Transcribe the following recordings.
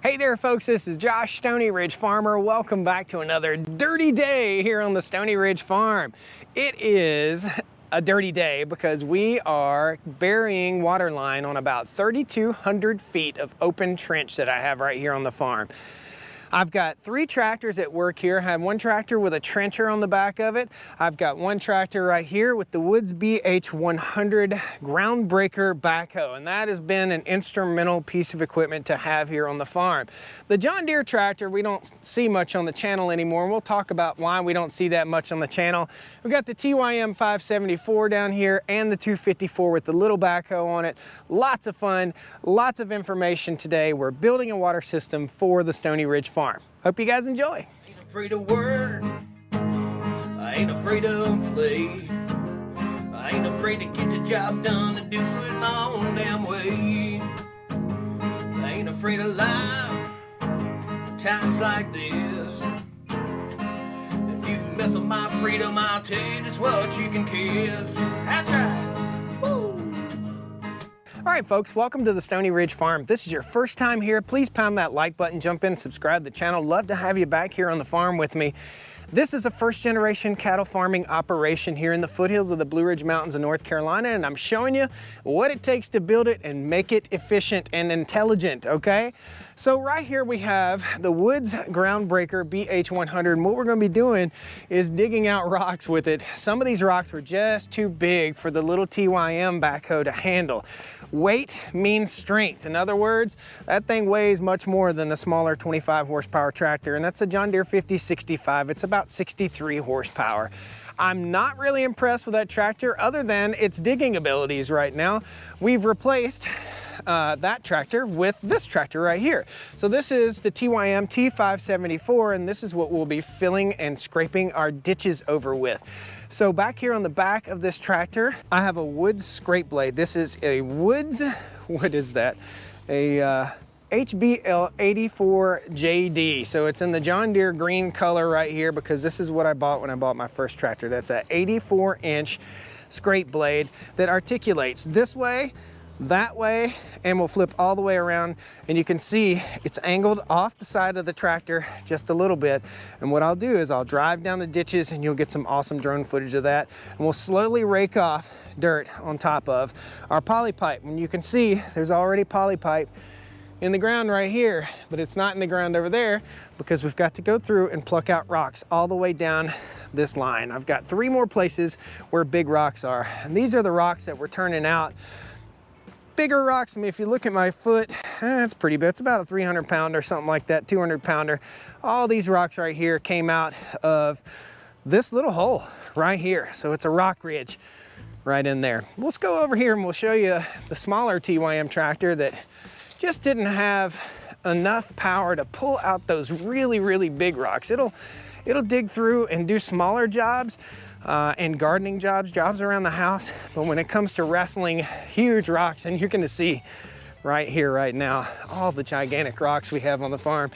Hey there folks, this is Josh, Stoney Ridge Farmer. Welcome back to another dirty day here on the Stoney Ridge Farm. It is a dirty day because we are burying water line on about 3,200 feet of open trench that I have right here on the farm. I've got 3 tractors at work here. I have one tractor with a trencher on the back of it. I've got one tractor right here with the Woods BH100 groundbreaker backhoe, and that has been an instrumental piece of equipment to have here on the farm. The John Deere tractor we don't see much on the channel anymore, and we'll talk about why we don't see that much on the channel. We've got the TYM 574 down here and the 254 with the little backhoe on it. Lots of fun, lots of information today. We're building a water system for the Stoney Ridge Farm. Hope you guys enjoy. Ain't afraid of work, I ain't afraid of play, I ain't afraid to get the job done and do it my own damn way. I ain't afraid of life, times like this. If you mess with my freedom, I'll tell you just what you can kiss. That's right. All right, folks, welcome to the Stoney Ridge Farm. If this is your first time here, please pound that like button, jump in, subscribe to the channel. Love to have you back here on the farm with me. This is a first-generation cattle farming operation here in the foothills of the Blue Ridge Mountains of North Carolina, and I'm showing you what it takes to build it and make it efficient and intelligent, okay? So right here we have the Woods Groundbreaker BH100, and what we're gonna be doing is digging out rocks with it. Some of these rocks were just too big for the little TYM backhoe to handle. Weight means strength. In other words, that thing weighs much more than the smaller 25 horsepower tractor, and that's a John Deere 5065. It's about 63 horsepower. I'm not really impressed with that tractor other than its digging abilities right now. We've replaced that tractor with this tractor right here. So this is the TYM T574, and this is what we'll be filling and scraping our ditches over with. So back here on the back of this tractor, I have a Woods scrape blade. This is a Woods, what is that? A HBL 84JD. So it's in the John Deere green color right here because this is what I bought when I bought my first tractor. That's a 84-inch scrape blade that articulates this way, that way, and will flip all the way around, and you can see it's angled off the side of the tractor just a little bit. And what I'll do is I'll drive down the ditches and you'll get some awesome drone footage of that, and we'll slowly rake off dirt on top of our poly pipe. And you can see there's already poly pipe in the ground right here, but it's not in the ground over there because we've got to go through and pluck out rocks all the way down this line. I've got 3 more places where big rocks are, and these are the rocks that we're turning out. Bigger rocks. I mean, if you look at my foot, it's pretty big. It's about a 300 pounder, something like that, 200 pounder. All these rocks right here came out of this little hole right here. So it's a rock ridge right in there. Let's go over here and we'll show you the smaller TYM tractor that just didn't have enough power to pull out those really, really big rocks. It'll dig through and do smaller jobs and gardening jobs around the house. But when it comes to wrestling huge rocks, and you're gonna see right here, right now, all the gigantic rocks we have on the farm,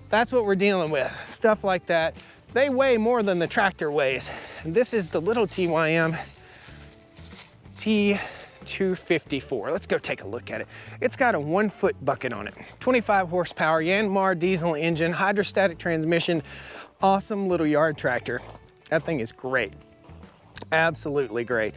that's what we're dealing with. Stuff like that. They weigh more than the tractor weighs. And this is the little TYM T254. Let's go take a look at it. It's got a 1-foot bucket on it, 25 horsepower, Yanmar diesel engine, hydrostatic transmission, awesome little yard tractor. That thing is great, absolutely great.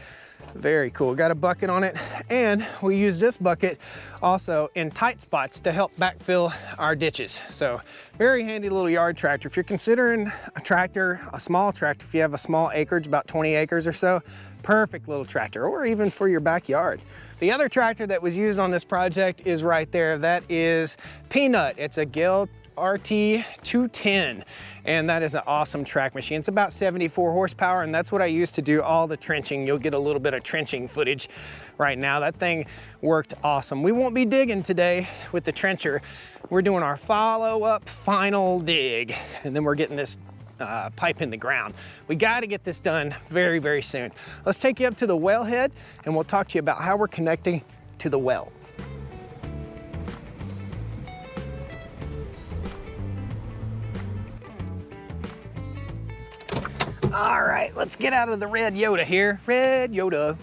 Very cool. Got a bucket on it, and we use this bucket also in tight spots to help backfill our ditches. So very handy little yard tractor. If you're considering a tractor, a small tractor, if you have a small acreage, about 20 acres or so, perfect little tractor, or even for your backyard. The other tractor that was used on this project is right there. That is Peanut. It's a Gill RT210, and that is an awesome track machine. It's about 74 horsepower, and that's what I use to do all the trenching. You'll get a little bit of trenching footage right now. That thing worked awesome. We won't be digging today with the trencher. We're doing our follow-up final dig, and then we're getting this pipe in the ground. We got to get this done very, very soon. Let's take you up to the wellhead, and we'll talk to you about how we're connecting to the well. All right, let's get out of the red Yoda here. Red Yoda.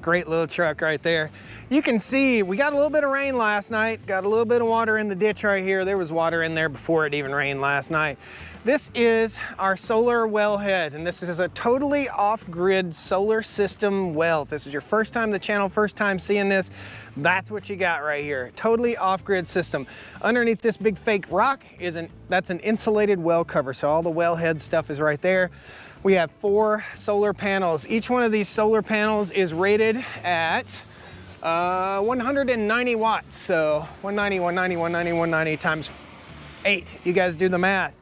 Great little truck right there. You can see we got a little bit of rain last night, got a little bit of water in the ditch right here. There was water in there before it even rained last night. This is our solar wellhead, and this is a totally off-grid solar system well. If this is your first time on the channel, first time seeing this, that's what you got right here. Totally off-grid system. Underneath this big fake rock that's an insulated well cover, so all the wellhead stuff is right there. We have 4 solar panels. Each one of these solar panels is rated at 190 watts. So 190, 190, 190, 190 times 8. You guys do the math.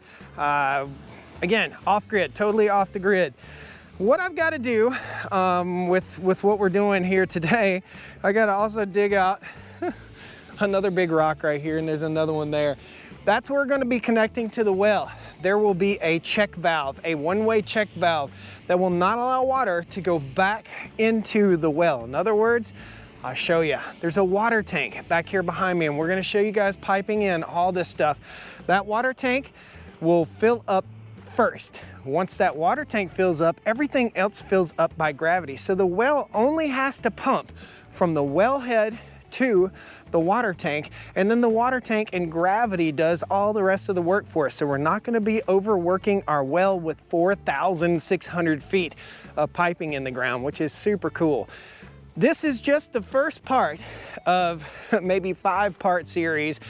Again, off grid, totally off the grid. What I've got to do with what we're doing here today, I got to also dig out another big rock right here, and there's another one there. That's where we're going to be connecting to the well. There will be a check valve, a one-way check valve that will not allow water to go back into the well. In other words, I'll show you. There's a water tank back here behind me, and we're gonna show you guys piping in all this stuff. That water tank will fill up first. Once that water tank fills up, everything else fills up by gravity. So the well only has to pump from the wellhead to the water tank, and then the water tank and gravity does all the rest of the work for us. So we're not gonna be overworking our well with 4,600 feet of piping in the ground, which is super cool. This is just the first part of maybe 5-part series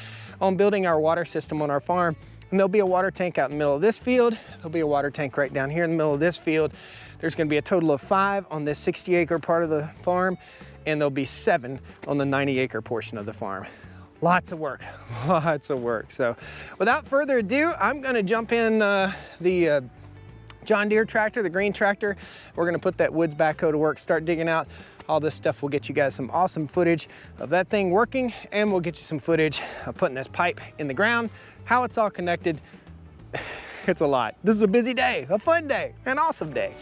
on building our water system on our farm. And there'll be a water tank out in the middle of this field. There'll be a water tank right down here in the middle of this field. There's gonna be a total of 5 on this 60-acre part of the farm, and there'll be 7 on the 90-acre portion of the farm. Lots of work, lots of work. So without further ado, I'm gonna jump in the John Deere tractor, the green tractor. We're gonna put that Woods backhoe to work, start digging out. All this stuff will get you guys some awesome footage of that thing working, and we'll get you some footage of putting this pipe in the ground, how it's all connected. It's a lot. This is a busy day, a fun day, an awesome day.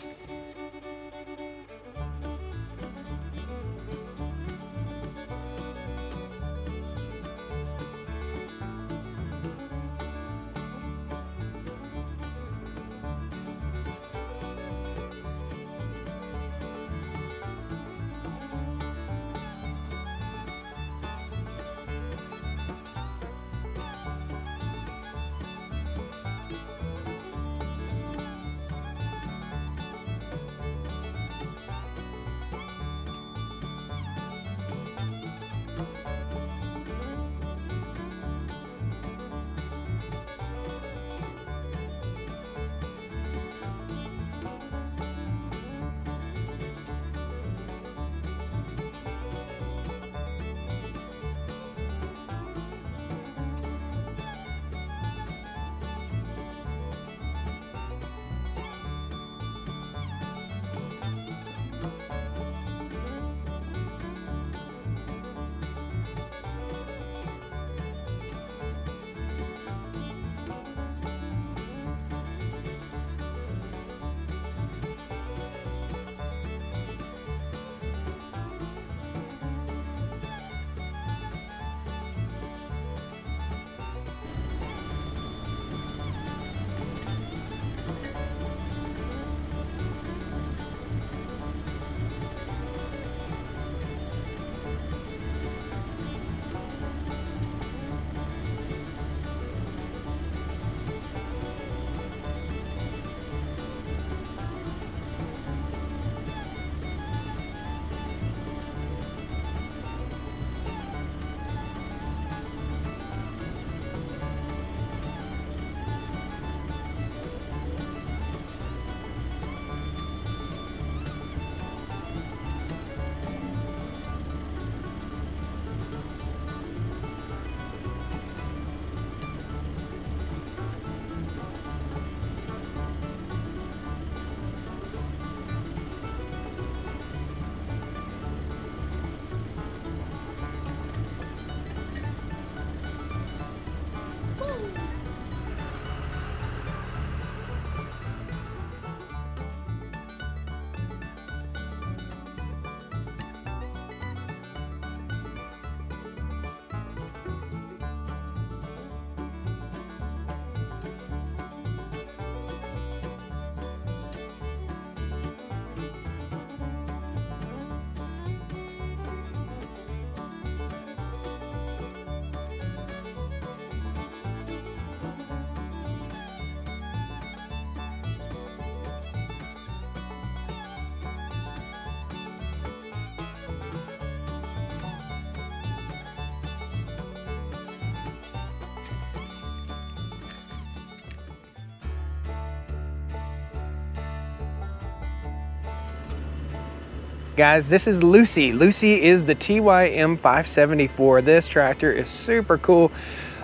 Guys, this is Lucy. Lucy is the TYM 574. This tractor is super cool.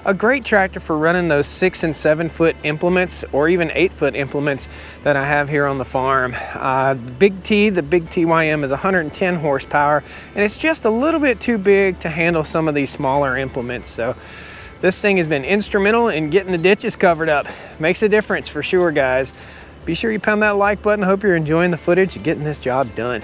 A great tractor for running those 6 and 7 foot implements, or even 8 foot implements that I have here on the farm. The big TYM is 110 horsepower, and it's just a little bit too big to handle some of these smaller implements. So this thing has been instrumental in getting the ditches covered up. Makes a difference for sure, guys. Be sure you pound that like button. Hope you're enjoying the footage and getting this job done.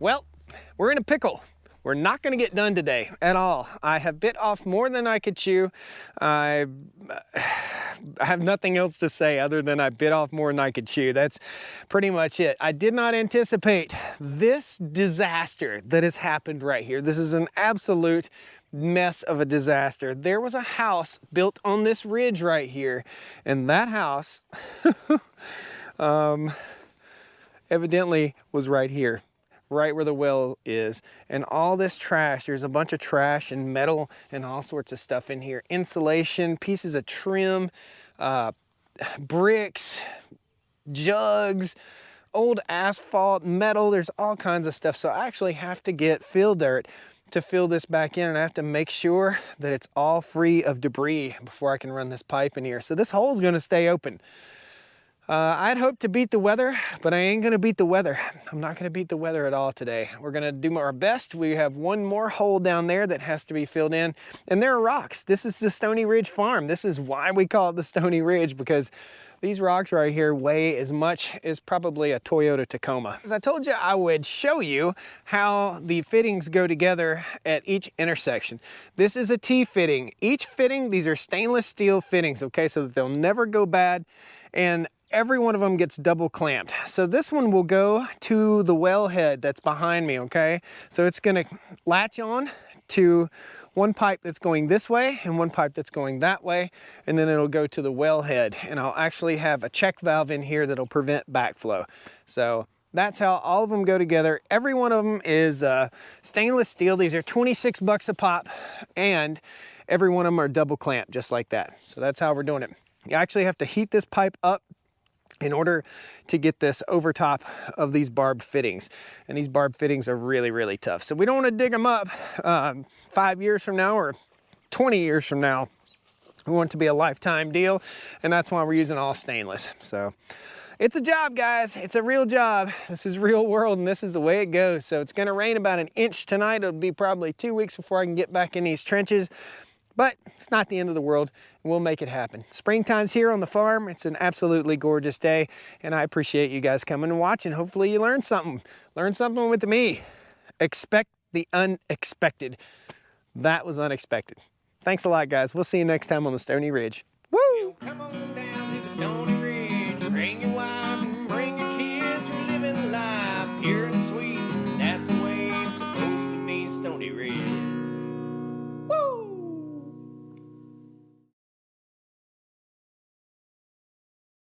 Well, we're in a pickle. We're not going to get done today at all. I have bit off more than I could chew. I have nothing else to say other than I bit off more than I could chew. That's pretty much it. I did not anticipate this disaster that has happened right here. This is an absolute mess of a disaster. There was a house built on this ridge right here, and that house evidently was right here, right where the well is. And all this trash, there's a bunch of trash and metal and all sorts of stuff in here. Insulation, pieces of trim, bricks, jugs, old asphalt, metal, there's all kinds of stuff. So I actually have to get fill dirt to fill this back in, and I have to make sure that it's all free of debris before I can run this pipe in here. So this hole is going to stay open. I'd hoped to beat the weather, but I ain't gonna beat the weather. I'm not gonna beat the weather at all today. We're gonna do our best. We have one more hole down there that has to be filled in, and there are rocks. This is the Stoney Ridge Farm. This is why we call it the Stoney Ridge, because these rocks right here weigh as much as probably a Toyota Tacoma. As I told you, I would show you how the fittings go together at each intersection. This is a T-fitting. Each fitting, these are stainless steel fittings, okay, so that they'll never go bad, and every one of them gets double clamped. So this one will go to the wellhead that's behind me, okay? So it's gonna latch on to one pipe that's going this way and one pipe that's going that way, and then it'll go to the wellhead, and I'll actually have a check valve in here that'll prevent backflow. So that's how all of them go together. Every one of them is stainless steel. These are 26 bucks a pop, and every one of them are double clamped just like that. So that's how we're doing it. You actually have to heat this pipe up in order to get this over top of these barb fittings. And these barb fittings are really, really tough. So we don't want to dig them up 5 years from now or 20 years from now. We want it to be a lifetime deal, and that's why we're using all stainless. So it's a job, guys. It's a real job. This is real world, and this is the way it goes. So it's gonna rain about 1 inch tonight. It'll be probably 2 weeks before I can get back in these trenches. But it's not the end of the world, and we'll make it happen. Springtime's here on the farm. It's an absolutely gorgeous day, and I appreciate you guys coming and watching. Hopefully you learned something. Learn something with me. Expect the unexpected. That was unexpected. Thanks a lot, guys. We'll see you next time on the Stoney Ridge. Woo! Come on.